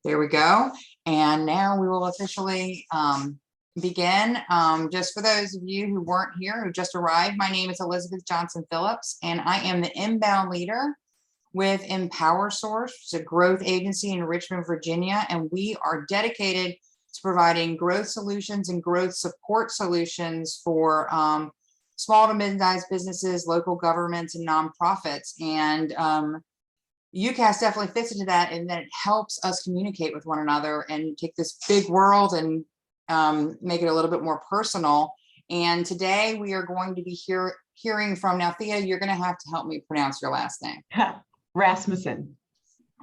There we go. And now we will officially begin. Just for those of you who weren't here, who just arrived, my name is Elizabeth Johnson Phillips, and I am the Inbound Leader with MPWRSource. It's a growth agency in Richmond, Virginia, and we are dedicated to providing growth solutions and growth support solutions for small to mid-sized businesses, local governments, and nonprofits. And UCaaS definitely fits into that, and that it helps us communicate with one another and take this big world and make it a little bit more personal. And today we are going to be hearing from, now Thea, you're going to have to help me pronounce your last name. Rasmussen.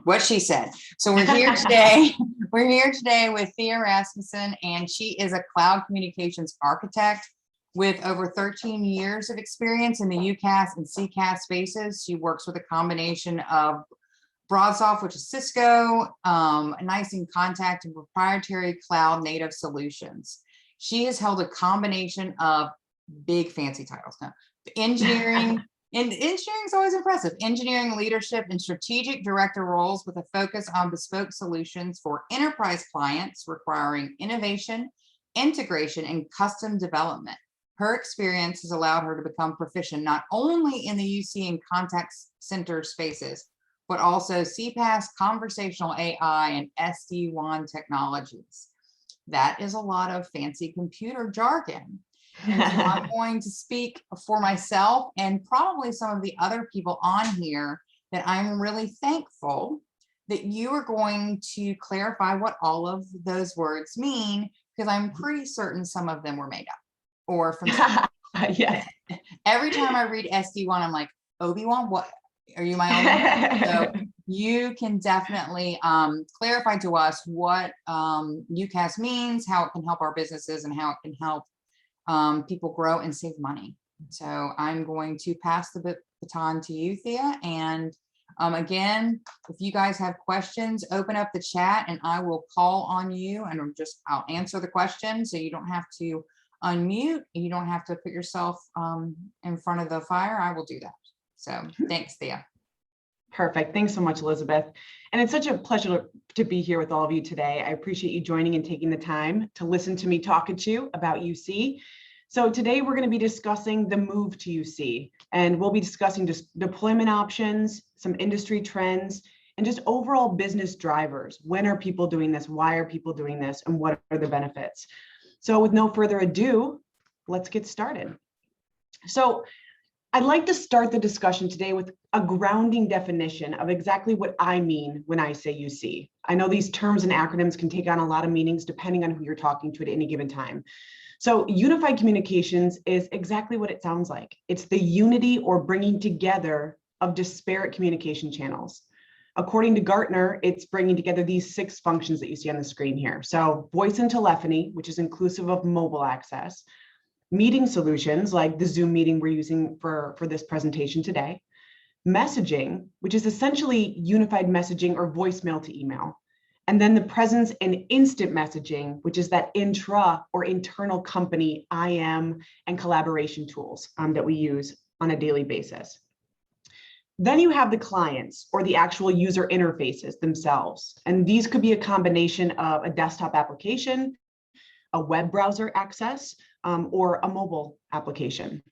What she said. So we're here today. We're here today with Thea Rasmussen, and she is a cloud communications architect with over 13 years of experience in the UCaaS and CCaaS spaces. She works with a combination of BroadSoft, which is Cisco, NICE inContact, and proprietary cloud native solutions. She has held a combination of big fancy titles now. Engineering, and engineering is always impressive. Engineering, leadership, and strategic director roles with a focus on bespoke solutions for enterprise clients requiring innovation, integration, and custom development. Her experience has allowed her to become proficient not only in the UC and contact center spaces, but also CPaaS, conversational AI, and SD-WAN technologies. That is a lot of fancy computer jargon. And so I'm going to speak for myself and probably some of the other people on here that I'm really thankful that you are going to clarify what all of those words mean, because I'm pretty certain some of them were made up or from Yes. Every time I read SD-WAN, I'm like, Obi-Wan, what? Are you my only? So you can definitely clarify to us what UCaaS means, how it can help our businesses, and how it can help people grow and save money. So I'm going to pass the baton to you, Thea. And again, if you guys have questions, open up the chat and I will call on you, and I'll answer the question. So you don't have to unmute, you don't have to put yourself in front of the fire. I will do that. So thanks, Thea. Perfect. Thanks so much, Elizabeth. And it's such a pleasure to be here with all of you today. I appreciate you joining and taking the time to listen to me talking to you about UC. So today we're going to be discussing the move to UC, and we'll be discussing just deployment options, some industry trends, and just overall business drivers. When are people doing this? Why are people doing this? And what are the benefits? So with no further ado, let's get started. So I'd like to start the discussion today with a grounding definition of exactly what I mean when I say UC. I know these terms and acronyms can take on a lot of meanings depending on who you're talking to at any given time. So unified communications is exactly what it sounds like. It's the unity or bringing together of disparate communication channels. According to Gartner, it's bringing together these 6 functions that you see on the screen here. So voice and telephony, which is inclusive of mobile access, meeting solutions like the Zoom meeting we're using for this presentation today, messaging, which is essentially unified messaging or voicemail to email, and then the presence and instant messaging, which is that intra or internal company IM and collaboration tools that we use on a daily basis. Then you have the clients or the actual user interfaces themselves. And these could be a combination of a desktop application, a web browser access, or a mobile application.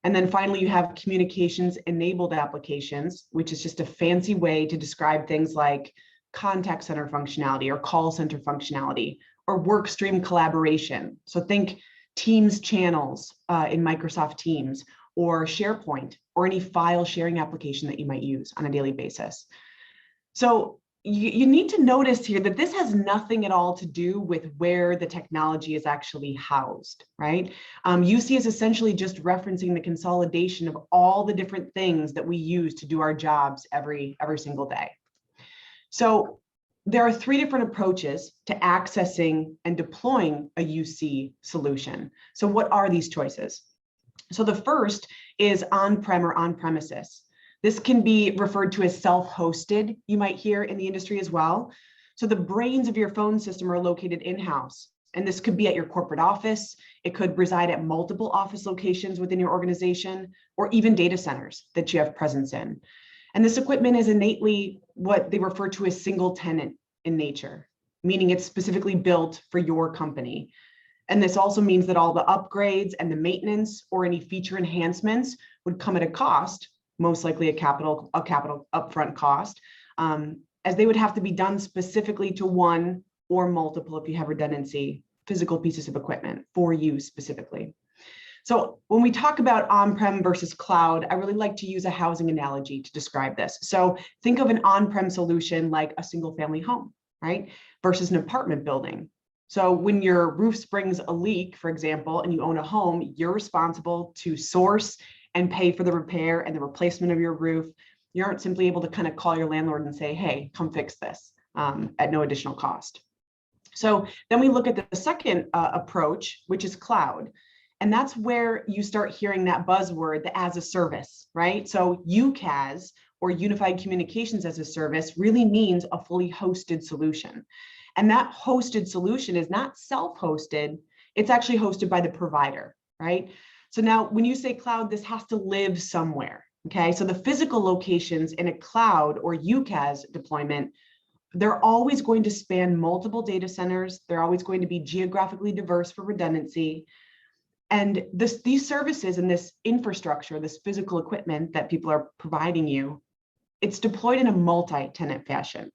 And then finally, you have communications enabled applications, which is just a fancy way to describe things like contact center functionality or call center functionality or work stream collaboration. So think Teams channels in Microsoft Teams, or SharePoint, or any file sharing application that you might use on a daily basis. So you need to notice here that this has nothing at all to do with where the technology is actually housed, right? UC is essentially just referencing the consolidation of all the different things that we use to do our jobs every single day. So there are 3 different approaches to accessing and deploying a UC solution. So what are these choices? So the first is on-prem or on-premises. This can be referred to as self-hosted, you might hear in the industry as well. So the brains of your phone system are located in-house, and this could be at your corporate office. It could reside at multiple office locations within your organization, or even data centers that you have presence in. And this equipment is innately what they refer to as single tenant in nature. meaning it's specifically built for your company. And this also means that all the upgrades and the maintenance or any feature enhancements would come at a cost, most likely a capital upfront cost, as they would have to be done specifically to one or multiple, if you have redundancy, physical pieces of equipment for you specifically. So when we talk about on-prem versus cloud, I really like to use a housing analogy to describe this. So think of an on-prem solution like a single family home, right? Versus an apartment building. So when your roof springs a leak, for example, and you own a home, you're responsible to source and pay for the repair and the replacement of your roof. You aren't simply able to kind of call your landlord and say, hey, come fix this at no additional cost. So then we look at the second approach, which is cloud. And that's where you start hearing that buzzword, the as a service, right? So UCaaS, or Unified Communications as a Service, really means a fully hosted solution. And that hosted solution is not self-hosted, it's actually hosted by the provider, right? So now when you say cloud, this has to live somewhere, okay? So the physical locations in a cloud or UCaaS deployment, they're always going to span multiple data centers. They're always going to be geographically diverse for redundancy. And these services and this infrastructure, this physical equipment that people are providing you, it's deployed in a multi-tenant fashion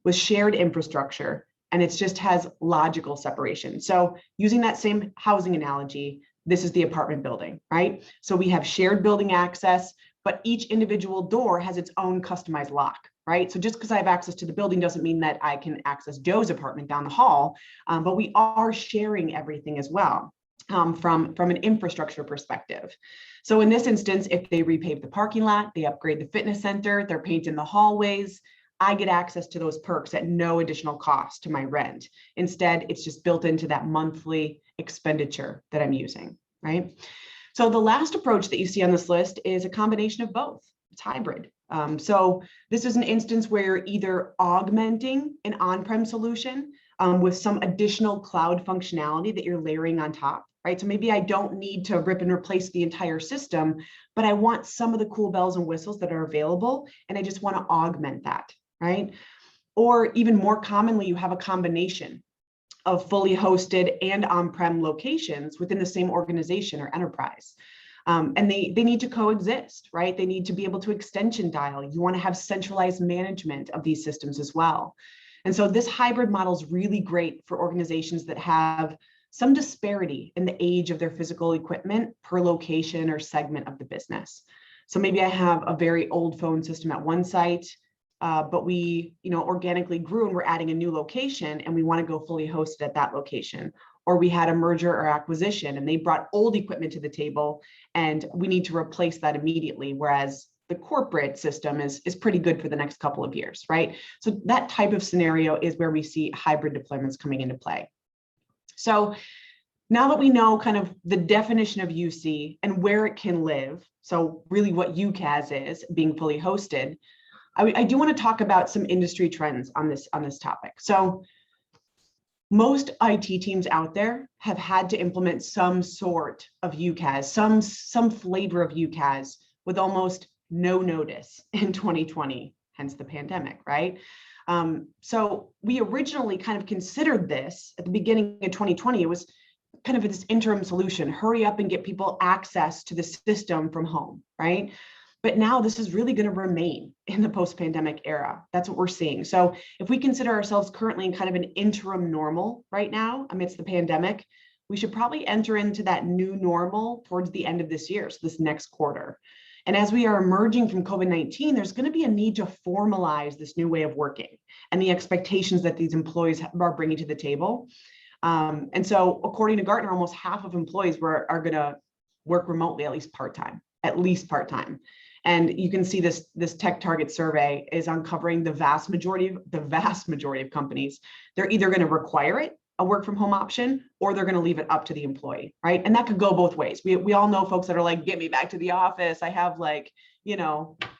with shared infrastructure, and it just has logical separation. So using that same housing analogy, this is the apartment building, right? So we have shared building access, but each individual door has its own customized lock, right? So just because I have access to the building doesn't mean that I can access Joe's apartment down the hall, but we are sharing everything as well. From an infrastructure perspective. So in this instance, if they repave the parking lot, they upgrade the fitness center, they're painting the hallways, I get access to those perks at no additional cost to my rent. Instead, it's just built into that monthly expenditure that I'm using, right? So the last approach that you see on this list is a combination of both. It's hybrid. So this is an instance where you're either augmenting an on-prem solution with some additional cloud functionality that you're layering on top, right? So maybe I don't need to rip and replace the entire system, but I want some of the cool bells and whistles that are available, and I just want to augment that, right? Or even more commonly, you have a combination of fully hosted and on-prem locations within the same organization or enterprise. And they need to coexist, right? They need to be able to extension dial. You want to have centralized management of these systems as well. And so this hybrid model is really great for organizations that have some disparity in the age of their physical equipment per location or segment of the business. So maybe I have a very old phone system at one site, but we, organically grew and we're adding a new location and we want to go fully hosted at that location. Or we had a merger or acquisition and they brought old equipment to the table and we need to replace that immediately. Whereas the corporate system is pretty good for the next couple of years, right? So that type of scenario is where we see hybrid deployments coming into play. So now that we know kind of the definition of UC and where it can live, so really what UCaaS is, being fully hosted, I do want to talk about some industry trends on this topic. So most IT teams out there have had to implement some sort of UCaaS, some flavor of UCaaS with almost no notice in 2020, hence the pandemic, right? So we originally kind of considered this at the beginning of 2020. It was kind of this interim solution, hurry up and get people access to the system from home, right? But now this is really going to remain in the post-pandemic era. That's what we're seeing. So if we consider ourselves currently in kind of an interim normal right now amidst the pandemic, we should probably enter into that new normal towards the end of this year, so this next quarter. And as we are emerging from COVID-19, there's going to be a need to formalize this new way of working and the expectations that these employees are bringing to the table. And so according to Gartner, almost half of employees are going to work remotely, at least part-time. And you can see this Tech Target survey is uncovering the vast majority of companies. They're either going to require it, a work from home option, or they're going to leave it up to the employee, right? And that could go both ways. We all know folks that are like, get me back to the office. I have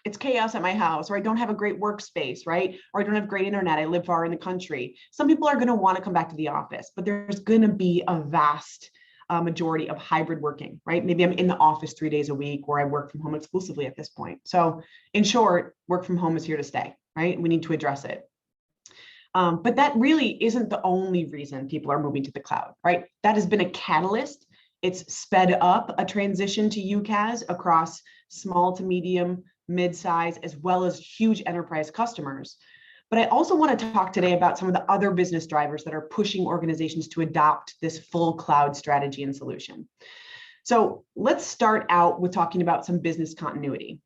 it's chaos at my house, or I don't have a great workspace, right? Or I don't have great internet. I live far in the country. Some people are going to want to come back to the office, but there's going to be a vast majority of hybrid working, right? Maybe I'm in the office 3 days a week, or I work from home exclusively at this point. So in short, work from home is here to stay, right? We need to address it. But that really isn't the only reason people are moving to the cloud, right? That has been a catalyst. It's sped up a transition to UCaaS across small to medium, mid-size, as well as huge enterprise customers. But I also want to talk today about some of the other business drivers that are pushing organizations to adopt this full cloud strategy and solution. So let's start out with talking about some business continuity.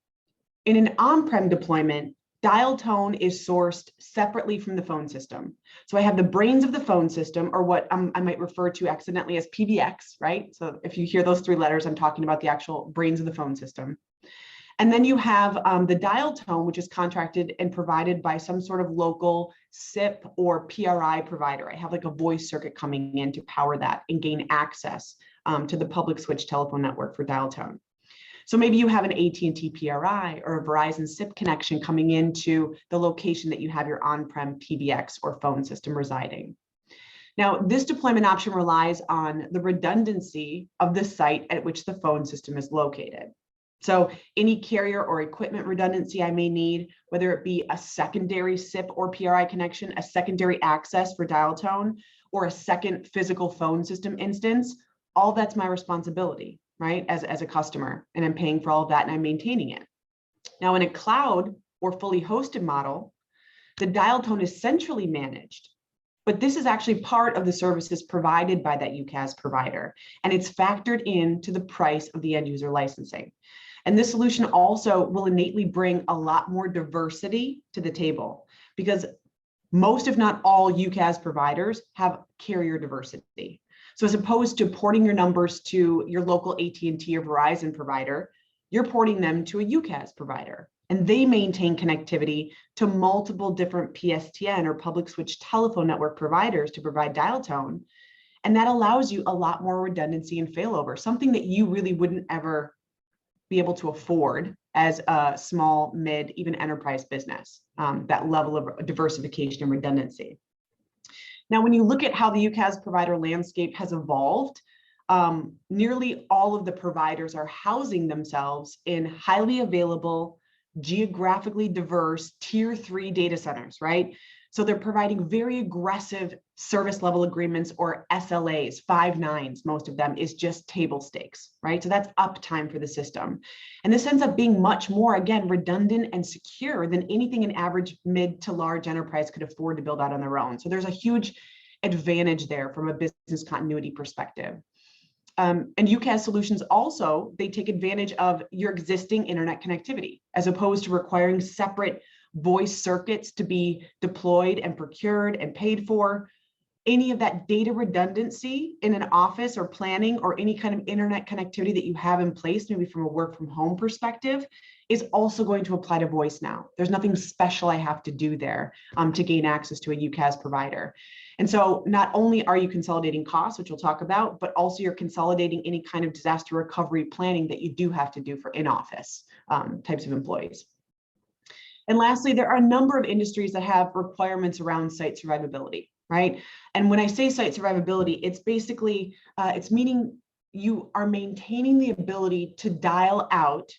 In an on-prem deployment, dial tone is sourced separately from the phone system. So I have the brains of the phone system, or what I might refer to accidentally as PBX, right? So if you hear those three letters, I'm talking about the actual brains of the phone system. And then you have the dial tone, which is contracted and provided by some sort of local SIP or PRI provider. I have like a voice circuit coming in to power that and gain access to the public switch telephone network for dial tone. So maybe you have an AT&T PRI or a Verizon SIP connection coming into the location that you have your on-prem PBX or phone system residing. Now, this deployment option relies on the redundancy of the site at which the phone system is located. So any carrier or equipment redundancy I may need, whether it be a secondary SIP or PRI connection, a secondary access for dial tone, or a second physical phone system instance, all that's my responsibility, right, as a customer, and I'm paying for all of that and I'm maintaining it. Now, in a cloud or fully hosted model, the dial tone is centrally managed, but this is actually part of the services provided by that UCaaS provider, and it's factored into the price of the end user licensing. And this solution also will innately bring a lot more diversity to the table, because most, if not all, UCaaS providers have carrier diversity. So as opposed to porting your numbers to your local AT&T or Verizon provider, you're porting them to a UCaaS provider, and they maintain connectivity to multiple different PSTN or public switch telephone network providers to provide dial tone. And that allows you a lot more redundancy and failover, something that you really wouldn't ever be able to afford as a small, mid, even enterprise business, that level of diversification and redundancy. Now, when you look at how the UCaaS provider landscape has evolved, nearly all of the providers are housing themselves in highly available, geographically diverse tier 3 data centers, right? So they're providing very aggressive service level agreements, or SLAs, 5 nines, most of them is just table stakes, right? So that's uptime for the system. And this ends up being much more, again, redundant and secure than anything an average mid to large enterprise could afford to build out on their own. So there's a huge advantage there from a business continuity perspective. And UCaaS solutions also, they take advantage of your existing internet connectivity, as opposed to requiring separate voice circuits to be deployed and procured and paid for. Any of that data redundancy in an office or planning or any kind of internet connectivity that you have in place, maybe from a work from home perspective, is also going to apply to voice now. There's nothing special I have to do there to gain access to a UCaaS provider. And so not only are you consolidating costs, which we'll talk about, but also you're consolidating any kind of disaster recovery planning that you do have to do for in-office types of employees. And lastly, there are a number of industries that have requirements around site survivability, right? And when I say site survivability, it's basically, it's meaning you are maintaining the ability to dial out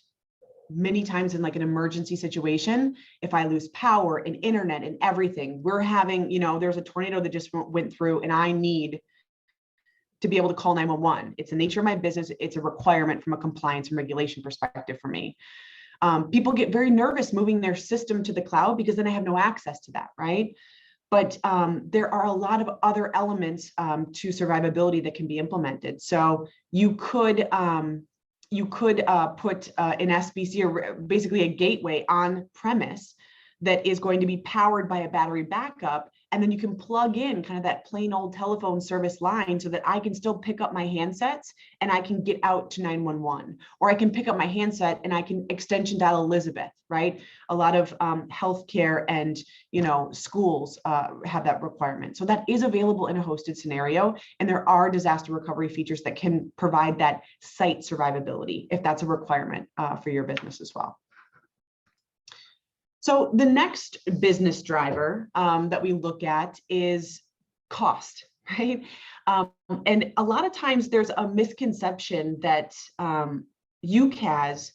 many times in like an emergency situation. If I lose power and internet and everything, we're having, there's a tornado that just went through and I need to be able to call 911. It's the nature of my business. It's a requirement from a compliance and regulation perspective for me. People get very nervous moving their system to the cloud because then I have no access to that, right? But there are a lot of other elements to survivability that can be implemented. So you could put an SBC, or basically a gateway on premise that is going to be powered by a battery backup. And then you can plug in kind of that plain old telephone service line so that I can still pick up my handsets and I can get out to 911, or I can pick up my handset and I can extension dial Elizabeth, right? A lot of healthcare and, schools have that requirement. So that is available in a hosted scenario. And there are disaster recovery features that can provide that site survivability if that's a requirement for your business as well. So the next business driver that we look at is cost, right? And a lot of times there's a misconception that UCaaS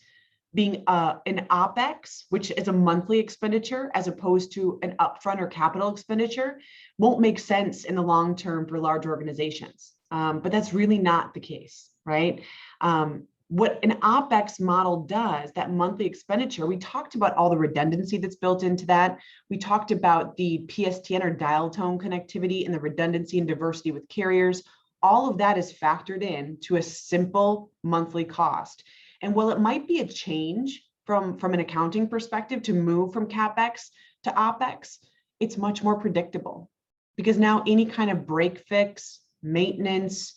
being an OpEx, which is a monthly expenditure, as opposed to an upfront or capital expenditure, won't make sense in the long term for large organizations. But that's really not the case, right? What an OpEx model does, that monthly expenditure, we talked about all the redundancy that's built into that. We talked about the PSTN or dial tone connectivity and the redundancy and diversity with carriers. All of that is factored in to a simple monthly cost. And while it might be a change from an accounting perspective to move from CapEx to OpEx, it's much more predictable because now any kind of break fix, maintenance,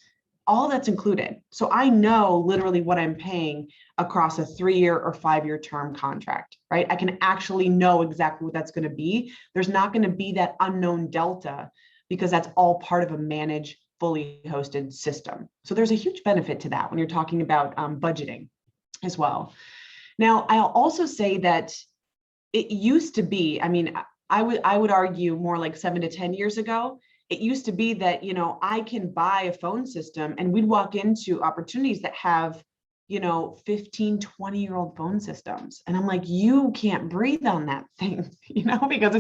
all that's included. So I know literally what I'm paying across a 3-year or 5-year term contract, right? I can actually know exactly what that's going to be. There's not going to be that unknown delta because that's all part of a managed, fully hosted system. So there's a huge benefit to that when you're talking about budgeting as well. Now, I'll also say that it used to be, I mean, I would argue more like 7 to 10 years ago, it used to be that, you know, I can buy a phone system and we'd walk into opportunities that have, you know, 15, 20-year-old phone systems. And I'm like, you can't breathe on that thing, you know, because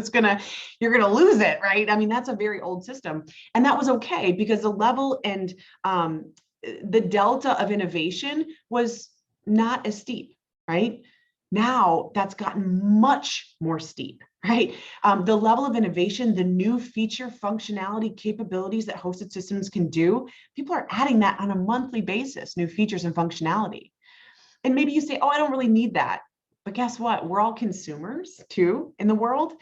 you're going to lose it, right? I mean, that's a very old system. And that was okay because the level and the delta of innovation was not as steep, right? Now that's gotten much more steep, right? The level of innovation, the new feature functionality capabilities that hosted systems can do, people are adding that on a monthly basis, new features and functionality. And maybe you say, oh, I don't really need that. But guess what? We're all consumers too in the world.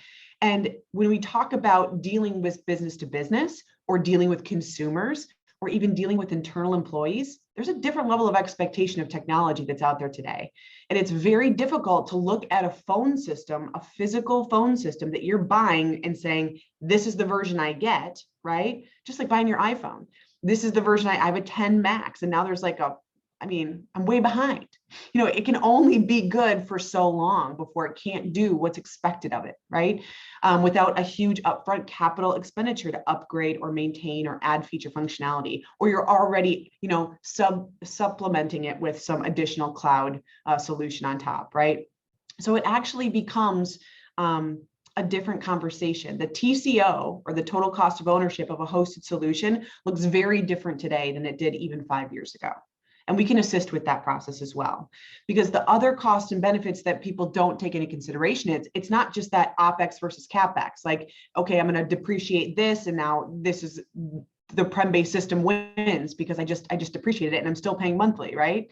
And when we talk about dealing with business to business or dealing with consumers or even dealing with internal employees, there's a different level of expectation of technology that's out there today. And it's very difficult to look at a phone system, a physical phone system that you're buying and saying, this is the version I get, right? Just like buying your iPhone. This is the version I have a 10 Max. And now there's like I'm way behind. You know, it can only be good for so long before it can't do what's expected of it, right? Without a huge upfront capital expenditure to upgrade or maintain or add feature functionality, or you're already, you know, supplementing it with some additional cloud solution on top, right? So it actually becomes a different conversation. The TCO, or the total cost of ownership of a hosted solution, looks very different today than it did even 5 years ago. And we can assist with that process as well. Because the other costs and benefits that people don't take into consideration, it's not just that OpEx versus CapEx. Like, okay, I'm going to depreciate this, and now this is the prem-based system wins because I just depreciated it and I'm still paying monthly, right?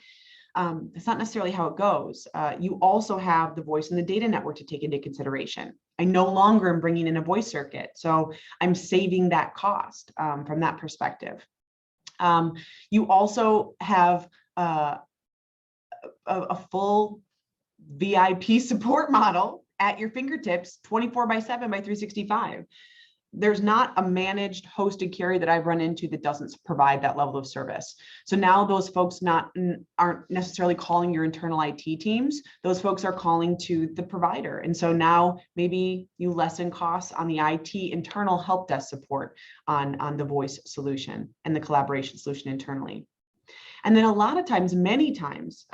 It's not necessarily how it goes. You also have the voice and the data network to take into consideration. I no longer am bringing in a voice circuit, so I'm saving that cost from that perspective. You also have a full VIP support model at your fingertips 24/7 by 365. There's not a managed hosted carrier that I've run into that doesn't provide that level of service. So now those folks aren't necessarily calling your internal IT teams. Those folks are calling to the provider. And so now maybe you lessen costs on the IT internal help desk support on the voice solution and the collaboration solution internally. And then a lot of times, many times,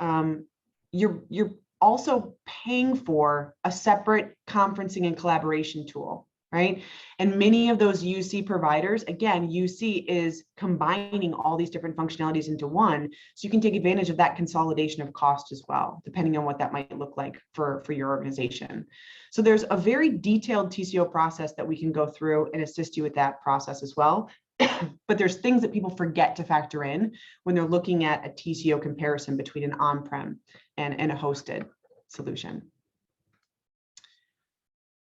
you're also paying for a separate conferencing and collaboration tool, right? And many of those UC providers, again, UC is combining all these different functionalities into one, so you can take advantage of that consolidation of cost as well, depending on what that might look like for your organization. So there's a very detailed TCO process that we can go through and assist you with that process as well. But there's things that people forget to factor in when they're looking at a TCO comparison between an on-prem and a hosted solution.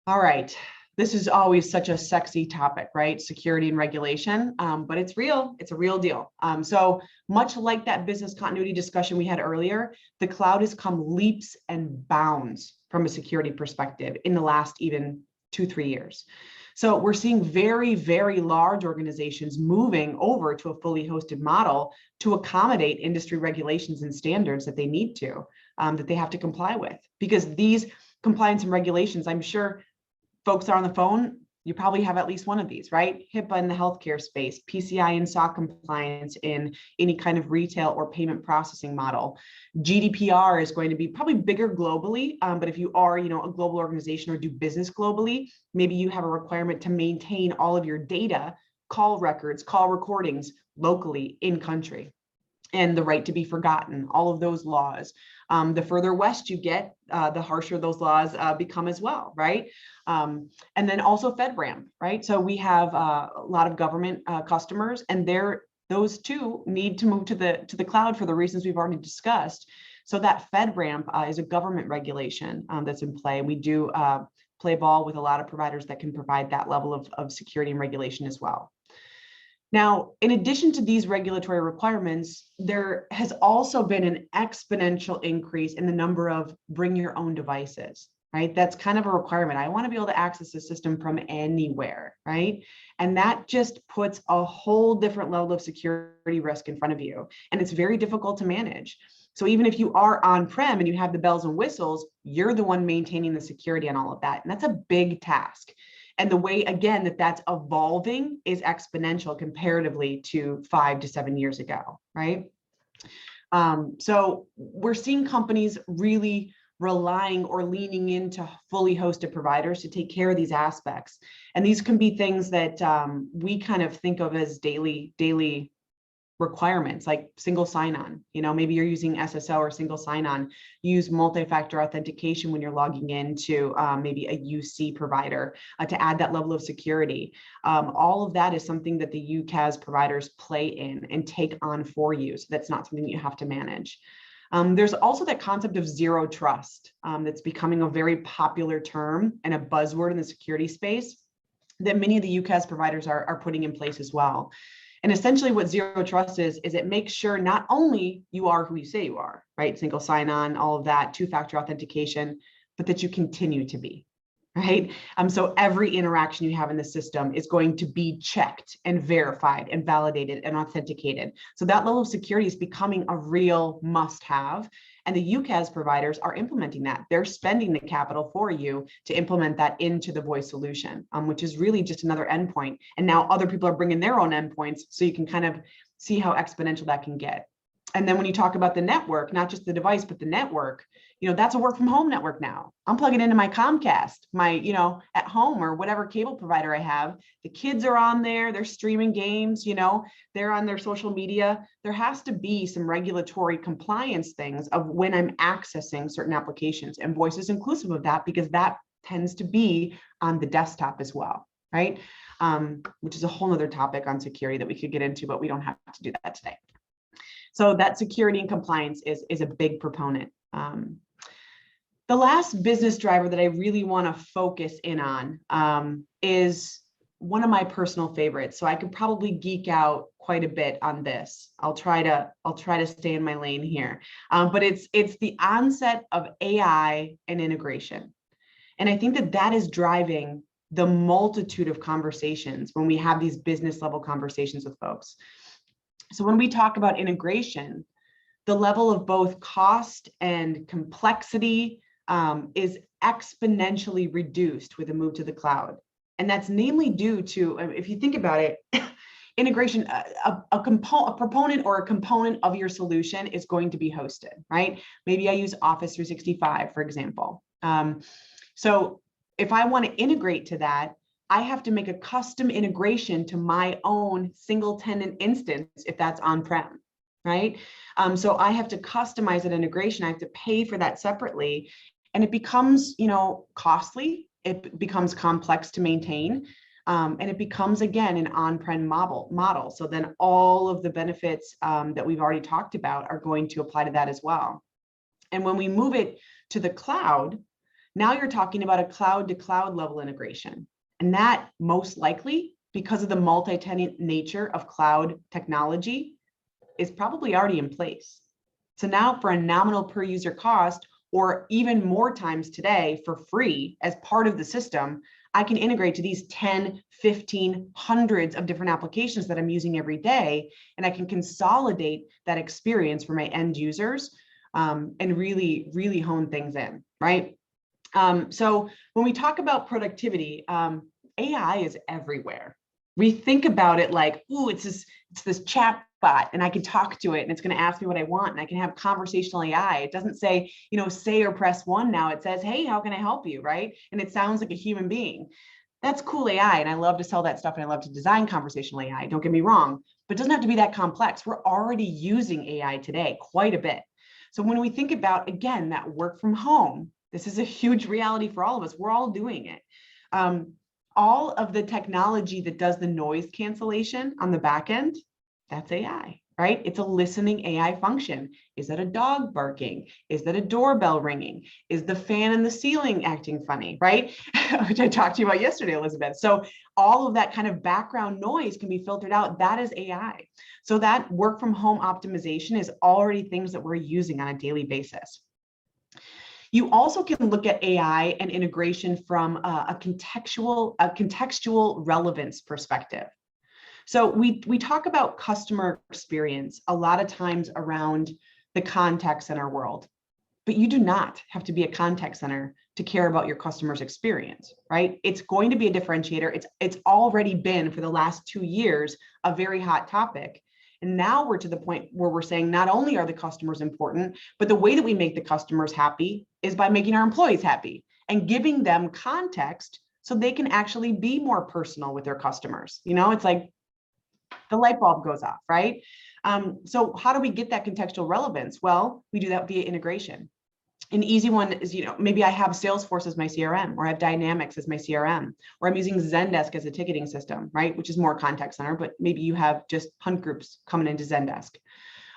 All right. This is always such a sexy topic, right? Security and regulation, but it's real. It's a real deal. So much like that business continuity discussion we had earlier, the cloud has come leaps and bounds from a security perspective in the last even 2-3 years. So we're seeing very, very large organizations moving over to a fully hosted model to accommodate industry regulations and standards that they need to, that they have to comply with. Because these compliance and regulations, I'm sure folks are on the phone, You probably have at least one of these, right? HIPAA in the healthcare space, PCI and SOC compliance in any kind of retail or payment processing model. GDPR is going to be probably bigger globally, but if you are, a global organization or do business globally, maybe you have a requirement to maintain all of your data, call records, call recordings locally in country. And the right to be forgotten, all of those laws. The further west you get, the harsher those laws become as well, right? And then also FedRAMP, right? So we have a lot of government customers, and those two need to move to the cloud for the reasons we've already discussed. So that FedRAMP is a government regulation that's in play. We do play ball with a lot of providers that can provide that level of security and regulation as well. Now, in addition to these regulatory requirements, there has also been an exponential increase in the number of bring your own devices, right? That's kind of a requirement. I want to be able to access the system from anywhere, right? And that just puts a whole different level of security risk in front of you. And it's very difficult to manage. So even if you are on-prem and you have the bells and whistles, you're the one maintaining the security on all of that. And that's a big task. And the way, again, that's evolving is exponential comparatively to 5 to 7 years ago, right? So we're seeing companies really relying or leaning into fully hosted providers to take care of these aspects. And these can be things that we kind of think of as daily requirements, like single sign-on. Maybe you're using SSO or single sign-on. Use multi-factor authentication when you're logging into maybe a UC provider to add that level of security. All of that is something that the UCaaS providers play in and take on for you. So that's not something you have to manage. There's also that concept of zero trust that's becoming a very popular term and a buzzword in the security space that many of the UCaaS providers are putting in place as well. And essentially what zero trust is it makes sure not only you are who you say you are, right? Single sign-on, all of that, two-factor authentication, but that you continue to be, right? So every interaction you have in the system is going to be checked and verified and validated and authenticated. So that level of security is becoming a real must-have. And the UCaaS providers are implementing that. They're spending the capital for you to implement that into the voice solution, which is really just another endpoint. And now other people are bringing their own endpoints, so you can kind of see how exponential that can get. And then when you talk about the network, not just the device, but the network, that's a work from home network now. I'm plugging into my Comcast, my, at home or whatever cable provider I have. The kids are on there, they're streaming games, they're on their social media. There has to be some regulatory compliance things of when I'm accessing certain applications, and voice is inclusive of that because that tends to be on the desktop as well, right? Which is a whole other topic on security that we could get into, but we don't have to do that today. So that security and compliance is a big proponent. The last business driver that I really want to focus in on is one of my personal favorites. So I could probably geek out quite a bit on this. I'll try to stay in my lane here. But it's the onset of AI and integration. And I think that is driving the multitude of conversations when we have these business level conversations with folks. So when we talk about integration, the level of both cost and complexity is exponentially reduced with a move to the cloud. And that's namely due to, if you think about it, integration, a proponent or a component of your solution is going to be hosted, right? Maybe I use Office 365, for example. So if I want to integrate to that, I have to make a custom integration to my own single tenant instance if that's on-prem, right? So I have to customize that integration. I have to pay for that separately, and it becomes, costly. It becomes complex to maintain, and it becomes, again, an on-prem model. So then all of the benefits that we've already talked about are going to apply to that as well. And when we move it to the cloud, now you're talking about a cloud-to-cloud level integration. And that most likely, because of the multi-tenant nature of cloud technology, is probably already in place. So now for a nominal per user cost, or even more times today for free as part of the system, I can integrate to these 10, 15, hundreds of different applications that I'm using every day. And I can consolidate that experience for my end users and really, really hone things in, right? So when we talk about productivity, AI is everywhere. We think about it like, ooh, it's this chat bot and I can talk to it and it's going to ask me what I want and I can have conversational AI. It doesn't say, say or press one now. It says, hey, how can I help you? Right. And it sounds like a human being. That's cool AI. And I love to sell that stuff and I love to design conversational AI. Don't get me wrong, but it doesn't have to be that complex. We're already using AI today quite a bit. So when we think about, again, that work from home, this is a huge reality for all of us. We're all doing it. All of the technology that does the noise cancellation on the back end, that's AI, right? It's a listening AI function. Is that a dog barking? Is that a doorbell ringing? Is the fan in the ceiling acting funny, right? Which I talked to you about yesterday, Elizabeth. So all of that kind of background noise can be filtered out. That is AI. So that work from home optimization is already things that we're using on a daily basis. You also can look at AI and integration from a contextual relevance perspective. So we talk about customer experience a lot of times around the contact center world, but you do not have to be a contact center to care about your customer's experience, right? It's going to be a differentiator. It's already been for the last 2 years a very hot topic. And now we're to the point where we're saying not only are the customers important, but the way that we make the customers happy is by making our employees happy and giving them context so they can actually be more personal with their customers. It's like the light bulb goes off, right? So how do we get that contextual relevance? Well, we do that via integration. An easy one is, maybe I have Salesforce as my CRM, or I have Dynamics as my CRM, or I'm using Zendesk as a ticketing system, right? Which is more contact center, but maybe you have just hunt groups coming into Zendesk.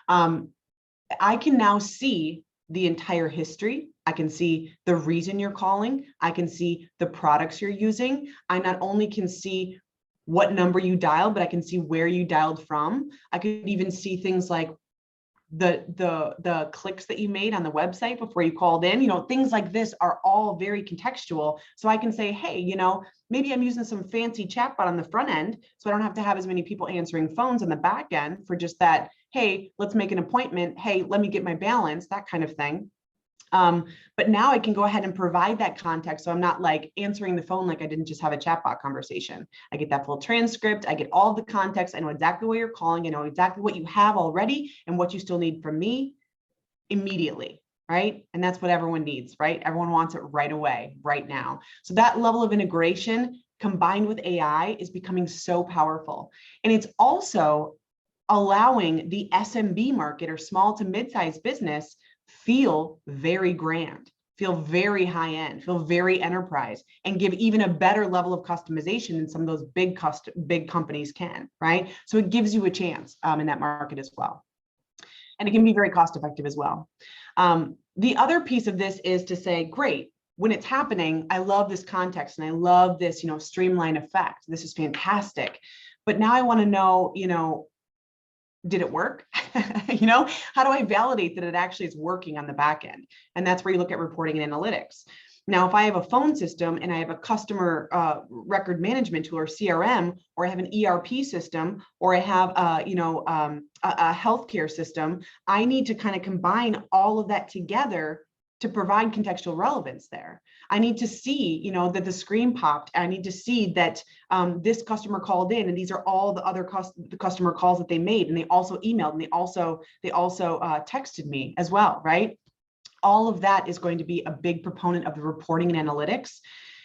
I can now see the entire history. I can see the reason you're calling. I can see the products you're using. I not only can see what number you dialed, but I can see where you dialed from. I could even see things like the clicks that you made on the website before you called in. Things like this are all very contextual. So I can say, hey, maybe I'm using some fancy chatbot on the front end, so I don't have to have as many people answering phones on the back end for just that, hey, let's make an appointment. Hey, let me get my balance, that kind of thing. But now I can go ahead and provide that context. So I'm not like answering the phone like I didn't just have a chatbot conversation. I get that full transcript. I get all the context. I know exactly what you're calling. I know exactly what you have already and what you still need from me immediately, right? And that's what everyone needs, right? Everyone wants it right away, right now. So that level of integration combined with AI is becoming so powerful. And it's also allowing the SMB market, or small to mid-sized business, feel very grand, feel very high end, feel very enterprise, and give even a better level of customization than some of those big companies can, right? So it gives you a chance in that market as well. And it can be very cost effective as well. The other piece of this is to say, great, when it's happening, I love this context and I love this, streamline effect. This is fantastic. But now I want to know, did it work? How do I validate that it actually is working on the back end? And that's where you look at reporting and analytics. Now, if I have a phone system and I have a customer record management tool, or CRM, or I have an ERP system, or I have a healthcare system, I need to kind of combine all of that together to provide contextual relevance there. I need to see, that the screen popped. I need to see that this customer called in, and these are all the other customer calls that they made, and they also emailed, and they also texted me as well, right? All of that is going to be a big proponent of the reporting and analytics,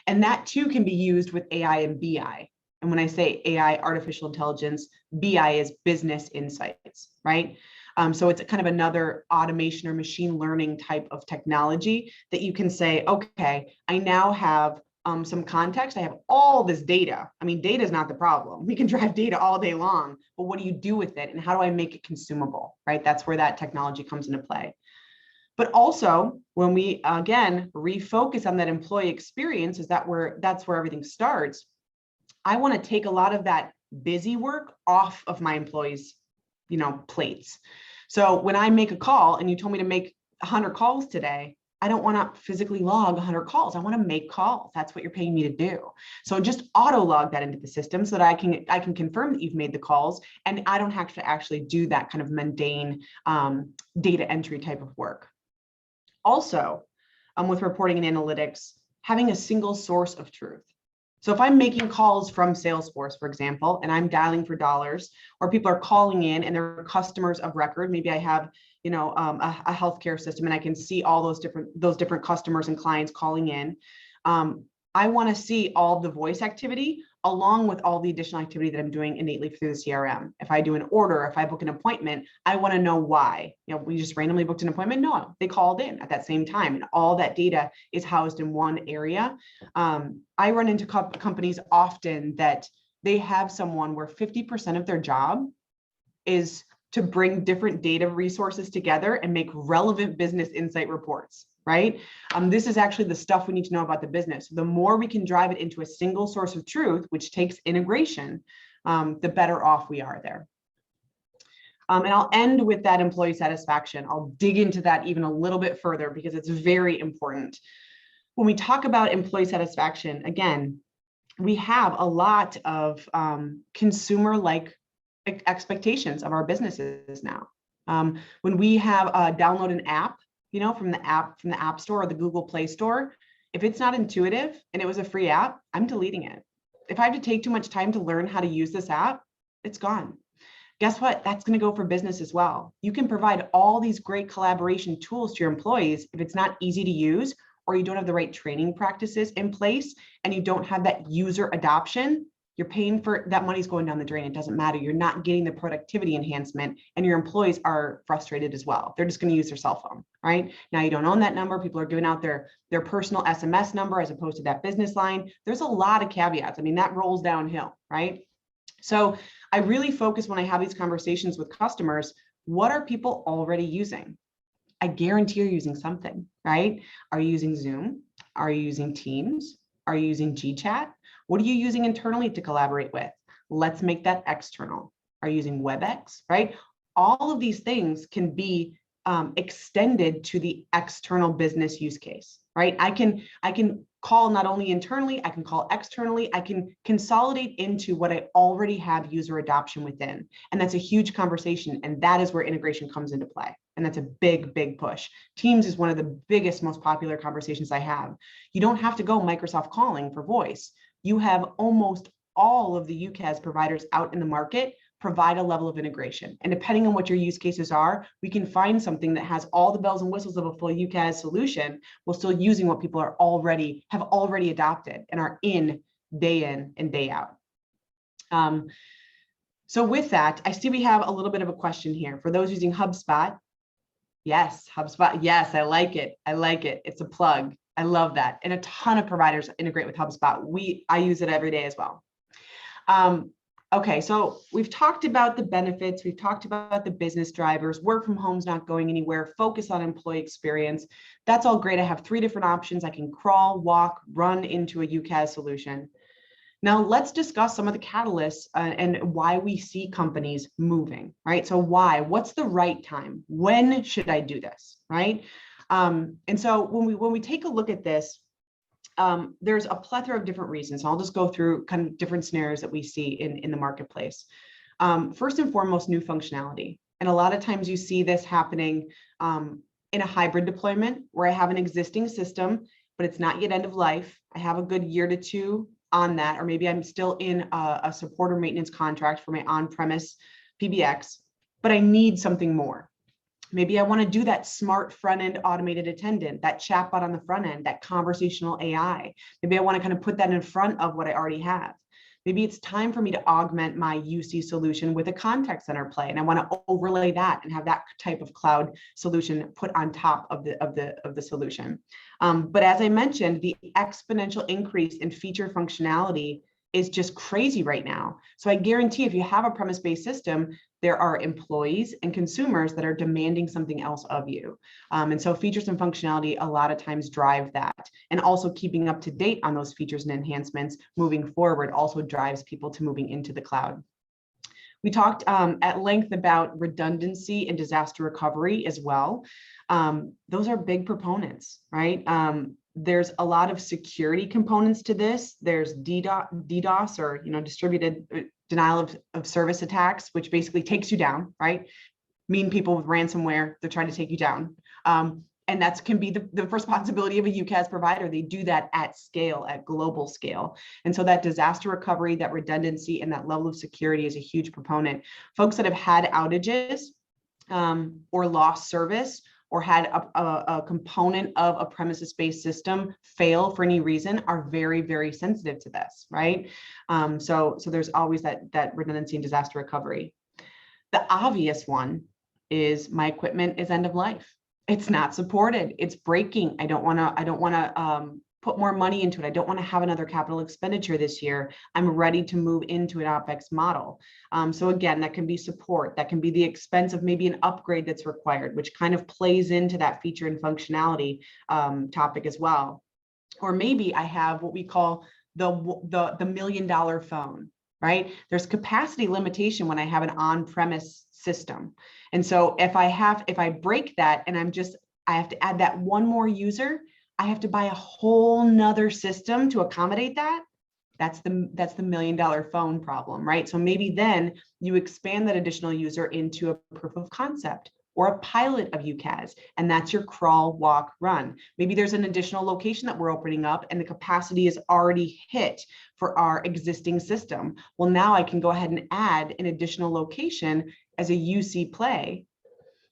and that too can be used with AI and BI. And when I say AI, artificial intelligence, BI is business insights, right? So it's kind of another automation or machine learning type of technology that you can say, okay, I now have some context. I have all this data. I mean, data is not the problem. We can drive data all day long, but what do you do with it? And how do I make it consumable, right? That's where that technology comes into play. But also, when we, again, refocus on that employee experience, that's where everything starts. I want to take a lot of that busy work off of my employees' plates. So when I make a call and you told me to make 100 calls today, I don't want to physically log 100 calls. I want to make calls. That's what you're paying me to do. So just auto log that into the system so that I can confirm that you've made the calls, and I don't have to actually do that kind of mundane data entry type of work. Also, with reporting and analytics, having a single source of truth. So if I'm making calls from Salesforce, for example, and I'm dialing for dollars, or people are calling in and they're customers of record, maybe I have, a healthcare system and I can see all those different customers and clients calling in. I want to see all the voice activity along with all the additional activity that I'm doing innately through the CRM. If I do an order, if I book an appointment, I want to know why. We just randomly booked an appointment. No, they called in at that same time, and all that data is housed in one area. I run into companies often that they have someone where 50% of their job is to bring different data resources together and make relevant business insight reports, right? This is actually the stuff we need to know about the business. The more we can drive it into a single source of truth, which takes integration, the better off we are there. And I'll end with that employee satisfaction. I'll dig into that even a little bit further because it's very important. When we talk about employee satisfaction, again, we have a lot of consumer-like expectations of our businesses now. When we have download an app, from the App Store or the Google Play Store, if it's not intuitive and it was a free app, I'm deleting it. If I have to take too much time to learn how to use this app, it's gone. Guess what? That's going to go for business as well. You can provide all these great collaboration tools to your employees. If it's not easy to use, or you don't have the right training practices in place, and you don't have that user adoption, you're paying for that, money's going down the drain. It doesn't matter. You're not getting the productivity enhancement, and your employees are frustrated as well. They're just going to use their cell phone, right? Now you don't own that number. People are giving out their personal SMS number as opposed to that business line. There's a lot of caveats. I mean, that rolls downhill, right? So I really focus when I have these conversations with customers, what are people already using? I guarantee you're using something, right? Are you using Zoom? Are you using Teams? Are you using GChat? What are you using internally to collaborate with? Let's make that external. Are you using WebEx, right? All of these things can be extended to the external business use case, right? I can call not only internally, I can call externally. I can consolidate into what I already have user adoption within. And that's a huge conversation. And that is where integration comes into play. And that's a big, big push. Teams is one of the biggest, most popular conversations I have. You don't have to go Microsoft calling for voice. You have almost all of the UCaaS providers out in the market provide a level of integration. And depending on what your use cases are, we can find something that has all the bells and whistles of a full UCaaS solution while still using what people have already adopted and are in and day out. So with that, I see we have a little bit of a question here. For those using HubSpot, yes, HubSpot, yes, I like it. I like it. It's a plug. I love that. And a ton of providers integrate with HubSpot. I use it every day as well. Okay, so we've talked about the benefits. We've talked about the business drivers. Work from home's not going anywhere. Focus on employee experience. That's all great. I have 3 different options. I can crawl, walk, run into a UCaaS solution. Now let's discuss some of the catalysts and why we see companies moving, right? So why? What's the right time? When should I do this, right? And so when we take a look at this, there's a plethora of different reasons. I'll just go through kind of different scenarios that we see in the marketplace. First and foremost, new functionality. And a lot of times you see this happening in a hybrid deployment where I have an existing system, but it's not yet end of life. I have a good year to 2 on that, or maybe I'm still in a support or maintenance contract for my on-premise PBX, but I need something more. Maybe I want to do that smart front-end automated attendant, that chatbot on the front end, that conversational AI. Maybe I want to kind of put that in front of what I already have. Maybe it's time for me to augment my UC solution with a contact center play, and I want to overlay that and have that type of cloud solution put on top of the solution. But as I mentioned, the exponential increase in feature functionality is just crazy right now. So I guarantee if you have a premise-based system, there are employees and consumers that are demanding something else of you. And so features and functionality a lot of times drive that. And also keeping up to date on those features and enhancements moving forward also drives people to moving into the cloud. We talked at length about redundancy and disaster recovery as well. Those are big proponents, right? There's a lot of security components to this. There's DDoS or distributed denial of service attacks, which basically takes you down, right? Mean people with ransomware, they're trying to take you down. And that can be the responsibility of a UCaaS provider. They do that at scale, at global scale. And so that disaster recovery, that redundancy, and that level of security is a huge proponent. Folks that have had outages or lost service or had a component of a premises-based system fail for any reason are very, very sensitive to this, right? So there's always that redundancy and disaster recovery. The obvious one is my equipment is end of life. It's not supported. It's breaking. I don't want to put more money into it. I don't want to have another capital expenditure this year. I'm ready to move into an OpEx model. So again, that can be support. That can be the expense of maybe an upgrade that's required, which kind of plays into that feature and functionality topic as well. Or maybe I have what we call the $1 million phone, right? There's capacity limitation when I have an on-premise system. And so if I break that and I have to add that one more user, I have to buy a whole nother system to accommodate that. That's the $1 million phone problem, right? So maybe then you expand that additional user into a proof of concept or a pilot of UCaaS, and that's your crawl, walk, run. Maybe there's an additional location that we're opening up and the capacity is already hit for our existing system. Well, now I can go ahead and add an additional location as a UC play,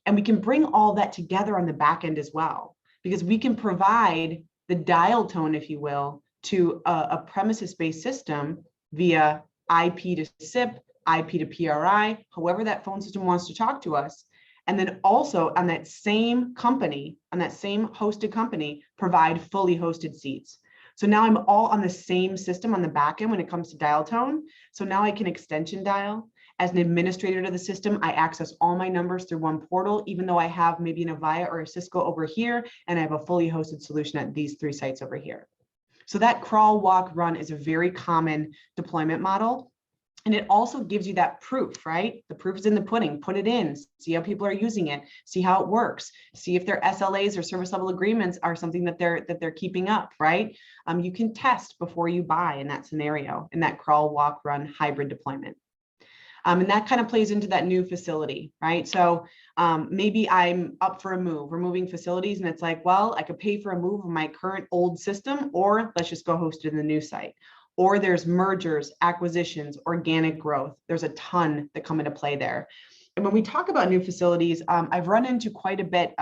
and we can bring all that together on the back end as well, because we can provide the dial tone, if you will, to a premises-based system via IP to SIP, IP to PRI, however that phone system wants to talk to us. And then also on that same company, on that same hosted company, provide fully hosted seats. So now I'm all on the same system on the back end when it comes to dial tone. So now I can extension dial. As an administrator to the system, I access all my numbers through one portal, even though I have maybe an Avaya or a Cisco over here, and I have a fully hosted solution at these 3 sites over here. So that crawl, walk, run is a very common deployment model. And it also gives you that proof, right? The proof is in the pudding. Put it in, see how people are using it, see how it works, see if their SLAs or service level agreements are something that they're keeping up, right? You can test before you buy in that scenario, in that crawl, walk, run hybrid deployment. And that kind of plays into that new facility, right? So maybe I'm up for a move. We're moving facilities and it's like, well, I could pay for a move of my current old system, or let's just go host it in the new site. Or there's mergers, acquisitions, organic growth. There's a ton that come into play there. And when we talk about new facilities, I've run into quite a bit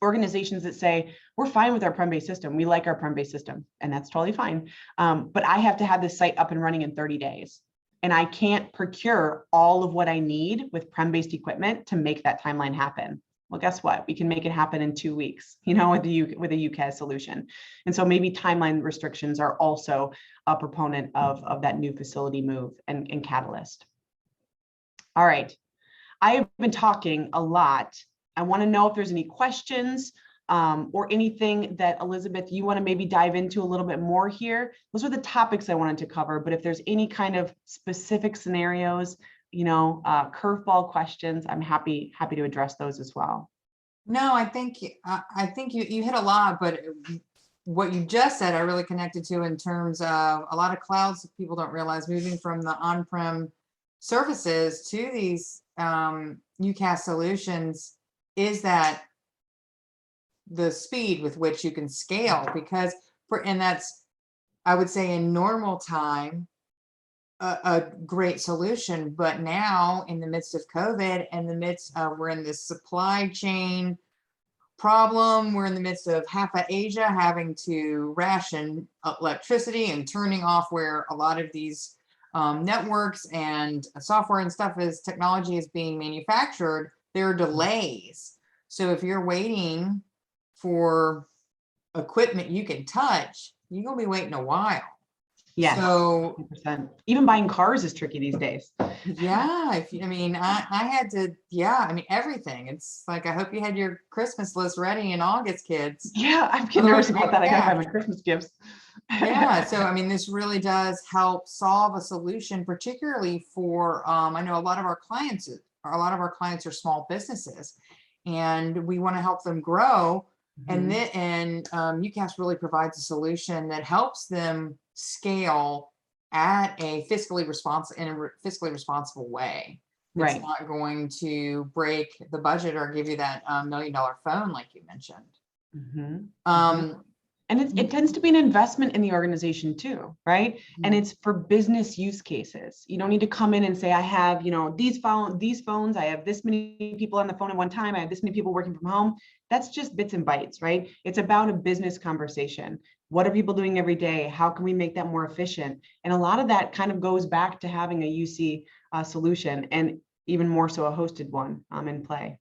organizations that say, we're fine with our prem-based system. We like our prem-based system, and that's totally fine. But I have to have this site up and running in 30 days. And I can't procure all of what I need with prem-based equipment to make that timeline happen. Well, guess what? We can make it happen in 2 weeks, with a UCaaS solution. And so maybe timeline restrictions are also a proponent of that new facility move and catalyst. All right. I have been talking a lot. I want to know if there's any questions or anything that, Elizabeth, you want to maybe dive into a little bit more here. Those are the topics I wanted to cover, but if there's any kind of specific scenarios, curveball questions, I'm happy to address those as well. No, I think you hit a lot, but what you just said, I really connected to in terms of a lot of clouds people don't realize moving from the on-prem services to these UCaaS solutions is that the speed with which you can scale, because and that's, I would say, in normal time, a great solution. But now in the midst of COVID, in the midst of, we're in this supply chain problem, we're in the midst of half of Asia having to ration electricity and turning off where a lot of these networks and software and stuff technology is being manufactured. There are delays. So if you're waiting for equipment you can touch, you're gonna be waiting a while. Yeah. So 100%. Even buying cars is tricky these days. Yeah, I had to, everything. It's like, I hope you had your Christmas list ready in August, kids. Yeah, I'm getting nervous about that. I gotta buy my Christmas gifts. Yeah, so this really does help solve a solution, particularly for I know a lot of our clients are small businesses, and we want to help them grow. And UCaaS really provides a solution that helps them scale at a fiscally responsible way. It's Right. not going to break the budget or give you that $1 million phone like you mentioned. Mhm. Um, And it tends to be an investment in the organization too, right? And Mhm. it's for business use cases. You don't need to come in and say, I have, these phones, I have this many people on the phone at one time, I have this many people working from home. That's just bits and bytes, right? It's about a business conversation. What are people doing every day? How can we make that more efficient? And a lot of that kind of goes back to having a UC solution, and even more so a hosted one in play.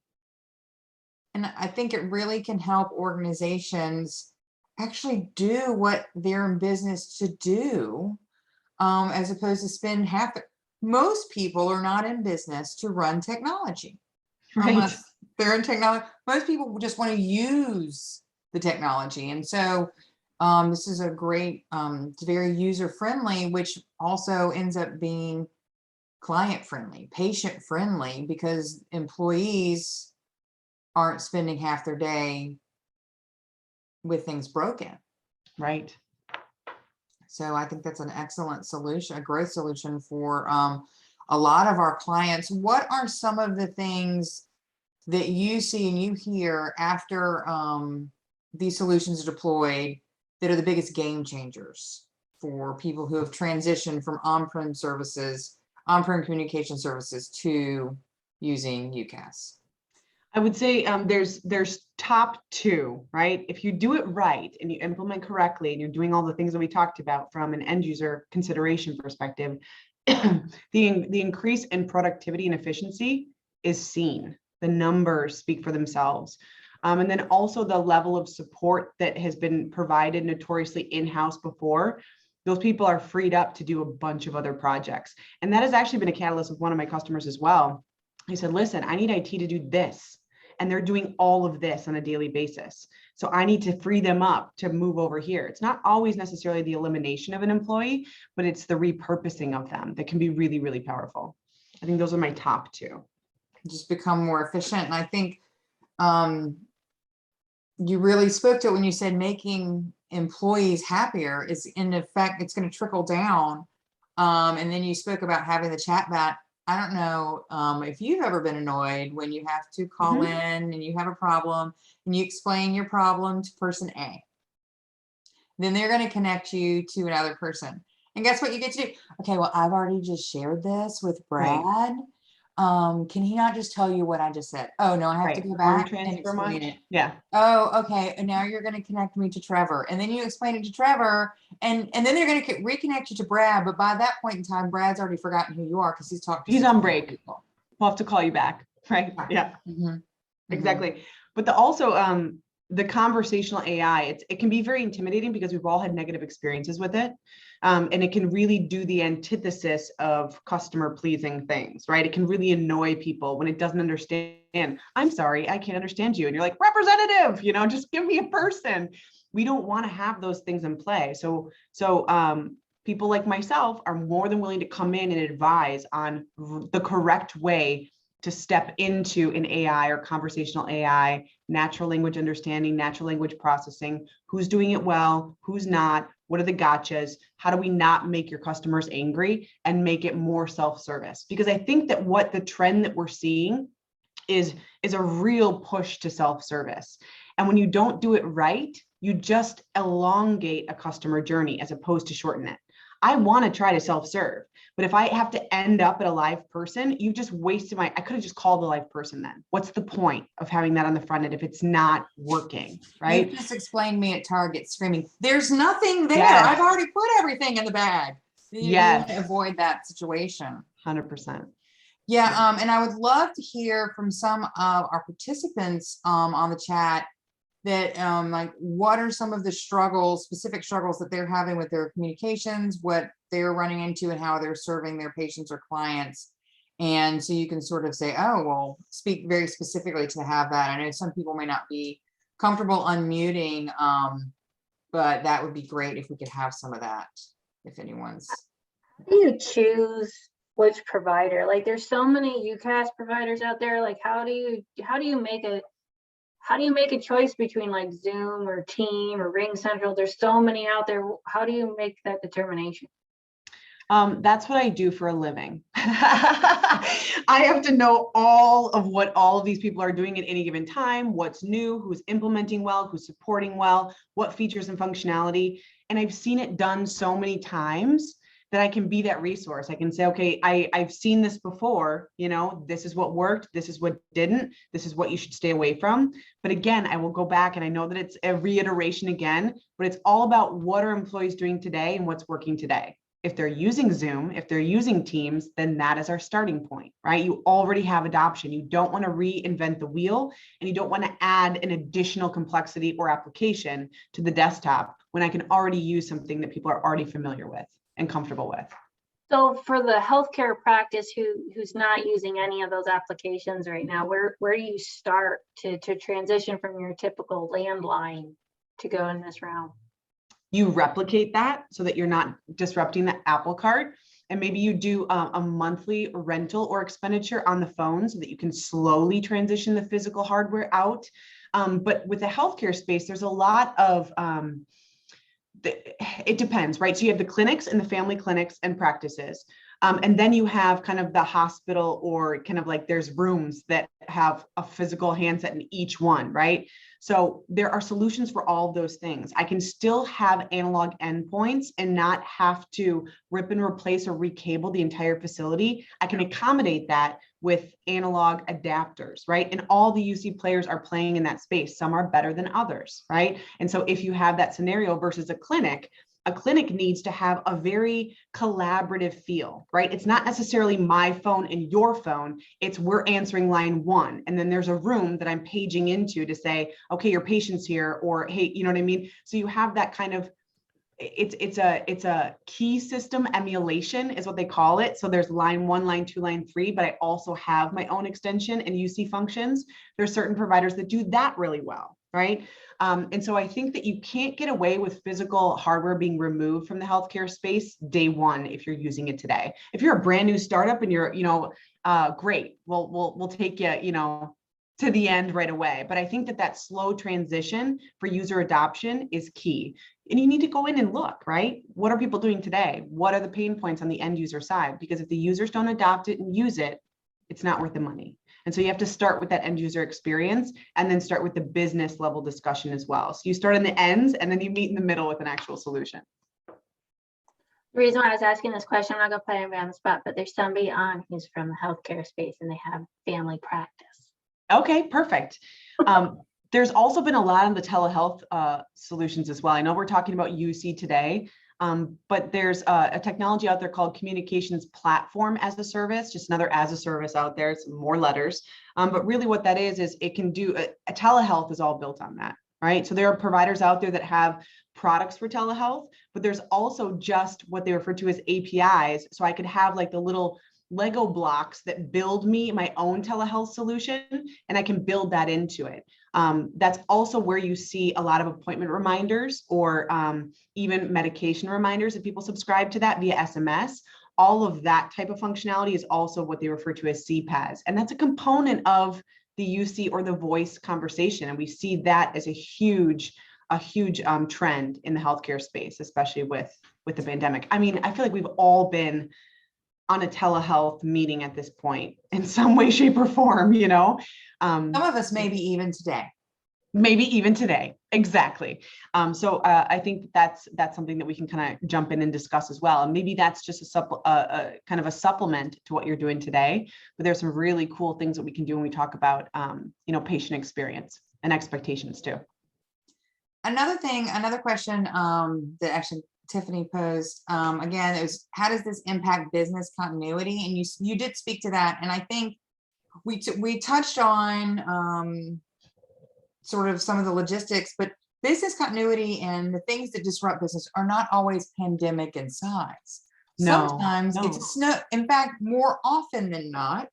And I think it really can help organizations actually do what they're in business to do, as opposed to spend most people are not in business to run technology Right. unless they're in technology. Most people just want to use the technology. And so this is a great, it's very user friendly, which also ends up being client friendly, patient friendly, because employees aren't spending half their day with things broken. Right. So I think that's an excellent solution, a great solution for a lot of our clients. What are some of the things that you see and you hear after these solutions are deployed that are the biggest game changers for people who have transitioned from on-prem services, on-prem communication services to using UCaaS? I would say there's top two, right? If you do it right and you implement correctly and you're doing all the things that we talked about from an end user consideration perspective, the increase in productivity and efficiency is seen. The numbers speak for themselves. And then also the level of support that has been provided notoriously in-house before, those people are freed up to do a bunch of other projects. And that has actually been a catalyst with one of my customers as well. He said, listen, I need IT to do this. And they're doing all of this on a daily basis. So I need to free them up to move over here. It's not always necessarily the elimination of an employee, but it's the repurposing of them that can be really, really powerful. I think those are my top two. Just become more efficient. And I think you really spoke to it when you said making employees happier is in effect, it's going to trickle down. And then you spoke about having the chat bot. I don't know if you've ever been annoyed when you have to call in and you have a problem and you explain your problem to person A. Then they're going to connect you to another person. And guess what you get to do? Okay, well, I've already just shared this with Brad. Right. Can he not just tell you what I just said? Oh, no, I have to Right. go Arm back and transfer explain much? it. Yeah. Oh, okay. And now you're going to connect me to Trevor. And then you explain it to Trevor. And then they're going to reconnect you to Brad. But by that point in time, Brad's already forgotten who you are because he's talked to He's 6 on other break. people. We'll have to call you back. Right. Yeah. Mhm. Exactly. But the conversational AI, it can be very intimidating because we've all had negative experiences with it. And it can really do the antithesis of customer pleasing things, right? It can really annoy people when it doesn't understand. I'm sorry, I can't understand you. And you're like, representative, just give me a person. We don't want to have those things in play. So people like myself are more than willing to come in and advise on the correct way to step into an AI or conversational AI, natural language understanding, natural language processing, who's doing it well, who's not, what are the gotchas, how do we not make your customers angry and make it more self-service? Because I think that what the trend that we're seeing is a real push to self-service. And when you don't do it right, you just elongate a customer journey as opposed to shorten it. I want to try to self-serve, but if I have to end up at a live person, you just wasted I could have just called the live person then. What's the point of having that on the front end if it's not working, right? You just explained me at Target screaming, there's nothing there. Yes. I've already put everything in the bag. You want to avoid that situation. 100%. Yeah, and I would love to hear from some of our participants on the chat that like what are some of the specific struggles that they're having with their communications, what they're running into and how they're serving their patients or clients. And so you can sort of say, oh, well, speak very specifically to have that. I know some people may not be comfortable unmuting, but that would be great if we could have some of that, if anyone's. How do you choose which provider? Like there's so many UCaaS providers out there. Like how do you make a choice between like Zoom or Team or Ring Central? There's so many out there. How do you make that determination? That's what I do for a living. I have to know all of what all of these people are doing at any given time, what's new, who's implementing well, who's supporting well, what features and functionality. And I've seen it done so many times that I can be that resource. I can say, okay, I've seen this before, this is what worked, this is what didn't, this is what you should stay away from. But again, I will go back, and I know that it's a reiteration again, but it's all about what are employees doing today and what's working today. If they're using Zoom, if they're using Teams, then that is our starting point, right? You already have adoption. You don't want to reinvent the wheel, and you don't want to add an additional complexity or application to the desktop when I can already use something that people are already familiar with and comfortable with. So for the healthcare practice who's not using any of those applications right now, where do you start to transition from your typical landline to go in this round? You replicate that so that you're not disrupting the Apple cart. And maybe you do a monthly rental or expenditure on the phone so that you can slowly transition the physical hardware out. But with the healthcare space, there's a lot of, it depends, right? So you have the clinics and the family clinics and practices. And then you have kind of the hospital, or kind of like there's rooms that have a physical handset in each one, right? So there are solutions for all of those things. I can still have analog endpoints and not have to rip and replace or recable the entire facility. I can accommodate that with analog adapters, right? And all the UC players are playing in that space. Some are better than others, right? And so if you have that scenario versus a clinic needs to have a very collaborative feel, right? It's not necessarily my phone and your phone. It's we're answering line one. And then there's a room that I'm paging into to say, okay, your patient's here, or, hey, you know what I mean? So you have that kind of, it's a key system emulation is what they call it. So there's line one, line two, line three, but I also have my own extension and UC functions. There's certain providers that do that really well, right? And so I think that you can't get away with physical hardware being removed from the healthcare space day one if you're using it today. If you're a brand new startup and you're, great, we'll take you, to the end right away. But I think that slow transition for user adoption is key. And you need to go in and look, right? What are people doing today? What are the pain points on the end user side? Because if the users don't adopt it and use it, it's not worth the money. And so you have to start with that end user experience and then start with the business level discussion as well. So you start in the ends and then you meet in the middle with an actual solution. The reason why I was asking this question, I'm not going to put anybody on the spot, but there's somebody on who's from the healthcare space and they have family practice. Okay, perfect. There's also been a lot on the telehealth solutions as well. I know we're talking about UC today, but there's a technology out there called Communications Platform as a Service, just another as a service out there. It's more letters. But really what that is it can do, a telehealth is all built on that, right? So there are providers out there that have products for telehealth, but there's also just what they refer to as APIs. So I could have like the little Lego blocks that build me my own telehealth solution, and I can build that into it. That's also where you see a lot of appointment reminders or even medication reminders if people subscribe to that via SMS. All of that type of functionality is also what they refer to as CPAS. And that's a component of the UC or the voice conversation. And we see that as a huge trend in the healthcare space, especially with the pandemic. I mean, I feel like we've all been on a telehealth meeting at this point in some way, shape, or form, Some of us maybe even today. Maybe even today, exactly. So I think that's something that we can kind of jump in and discuss as well. And maybe that's just a kind of a supplement to what you're doing today. But there's some really cool things that we can do when we talk about, patient experience and expectations too. Another question that actually Tiffany posed, again, it was, how does this impact business continuity? And you did speak to that. And I think we touched on sort of some of the logistics, but business continuity and the things that disrupt business are not always pandemic in size. Sometimes it's a snow. In fact, more often than not,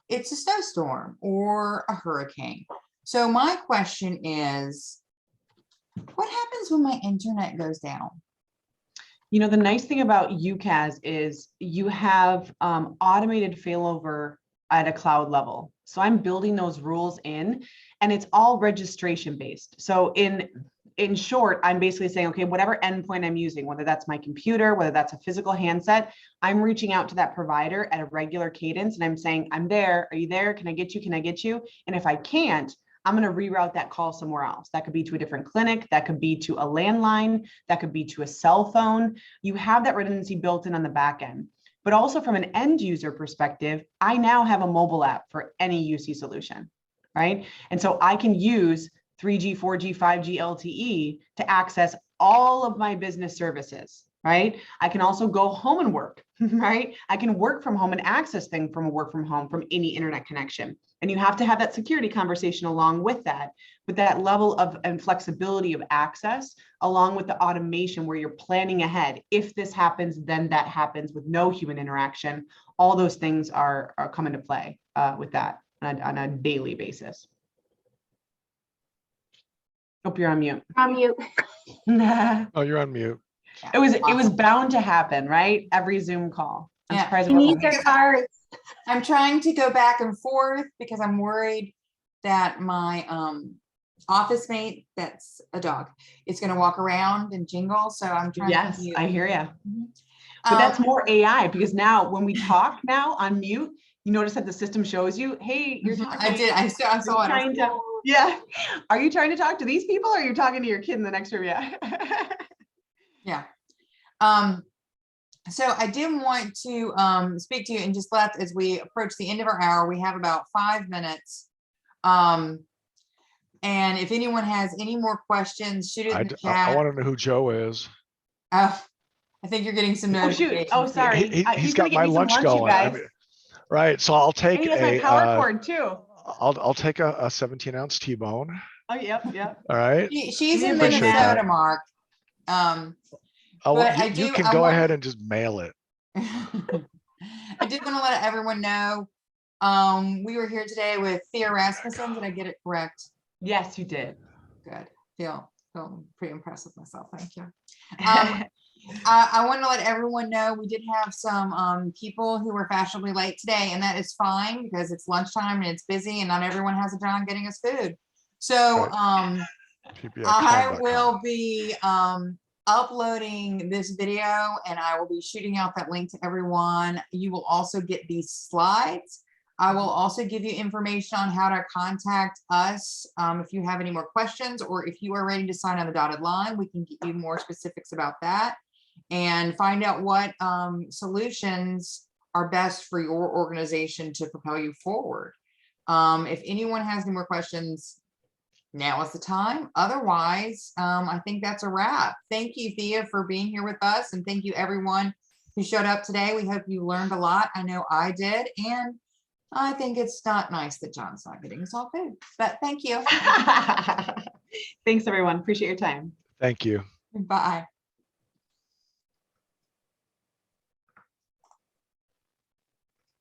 it's a snowstorm or a hurricane. So my question is, what happens when my internet goes down? The nice thing about UCaaS is you have automated failover at a cloud level. So I'm building those rules in, and it's all registration based. So in in short, I'm basically saying, okay, whatever endpoint I'm using, whether that's my computer, whether that's a physical handset, I'm reaching out to that provider at a regular cadence and I'm saying, I'm there. Are you there? Can I get you? Can I get you? And if I can't, I'm going to reroute that call somewhere else. That could be to a different clinic. That could be to a landline. That could be to a cell phone. You have that redundancy built in on the back end. But also from an end user perspective, I now have a mobile app for any UC solution, right? And so I can use 3G, 4G, 5G LTE to access all of my business services, right? I can also go home and work, right? I can work from home and access things from work from home from any internet connection. And you have to have that security conversation along with that, but that level of and flexibility of access, along with the automation where you're planning ahead. If this happens, then that happens with no human interaction. All those things are come into play with that on a daily basis. Hope you're on mute. From you. Oh, you're on mute. It was bound to happen, right? Every Zoom call. I'm Yeah. surprised it You wasn't. need their cards. I'm trying to go back and forth because I'm worried that my office mate, that's a dog, is going to walk around and jingle. So I'm trying Yes, to mute. I hear you. Mhm. But that's more AI because now when we talk now on mute, you notice that the system shows you, hey, you're talking. I did. I saw it. Trying to, yeah. Are you trying to talk to these people or are you talking to your kid in the next room? Yeah. Yeah. So I did want to speak to you and just let, as we approach the end of our hour, we have about 5 minutes. And if anyone has any more questions, shoot it in the chat. I want to know who Joe is. Oh, I think you're getting some Oh, shoot. notifications. Oh, sorry. He's gonna got my get me some lunch you going. guys. Right. So I'll take And he has my power cord too. I'll take a 17-ounce T-bone. Oh, yep. All right. She's in Appreciate Minnesota, that. Mark. But You can go ahead and just mail it. I did want to let everyone know, we were here today with Thea Rasmussen. Did I get it correct? Yes, you did. Good. Feel pretty impressed with myself. Thank you. I want to let everyone know we did have some people who were fashionably late today, and that is fine because it's lunchtime and it's busy and not everyone has a job getting us food. So I will be uploading this video and I will be shooting out that link to everyone. You will also get these slides. I will also give you information on how to contact us if you have any more questions, or if you are ready to sign on the dotted line, we can give you more specifics about that and find out what solutions are best for your organization to propel you forward. If anyone has any more questions, now is the time. Otherwise, I think that's a wrap. Thank you, Thea, for being here with us. And thank you, everyone who showed up today. We hope you learned a lot. I know I did. And I think it's not nice that John's not getting us all food, but thank you. Thanks, everyone. Appreciate your time. Thank you. Bye.